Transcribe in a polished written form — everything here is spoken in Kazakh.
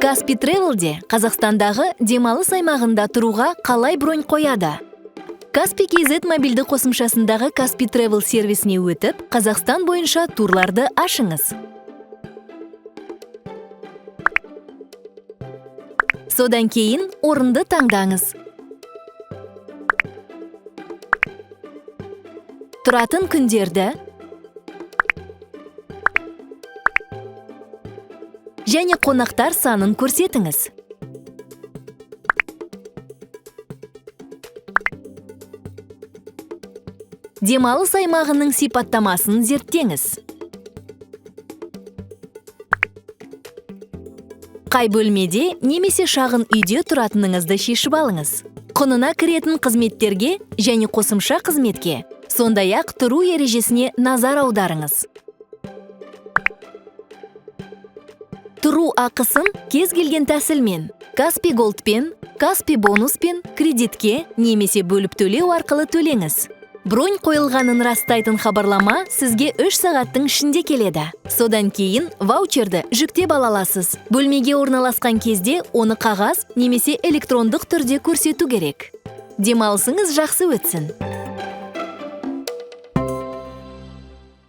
Каспий Travel'де Қазақстандағы демалыс аймағында тұруға қалай бронь қояды? Каспий KZ мобильді қосымшасындағы Каспий Travel сервисіне өтіп, Қазақстан бойынша турларды ашыңыз. Содан кейін орынды таңдаңыз. Тұратын күндерді және қонақтар санын көрсетіңіз. Демалыс аймағының сипаттамасын зерттеңіз. Қай бөлмеде немесе шағын үйде тұратыныңызды шешіп алыңыз. Құнына кіретін қызметтерге және қосымша қызметке, сондай-ақ тұру ережесіне назар аударыңыз. Тұру ақысын кез келген тәсілмен, Каспий Голдпен, Каспий бонуспен, кредитке немесе бөліп төлеу арқылы төлеңіз. Бронь қойылғанын растайтын хабарлама сізге 3 сағаттың ішінде келеді. Содан кейін ваучерді жүктеп ала аласыз. Бөлмеге орналасқан кезде оны қағаз немесе электрондық түрде көрсету керек. Демалысыңыз жақсы өтсін.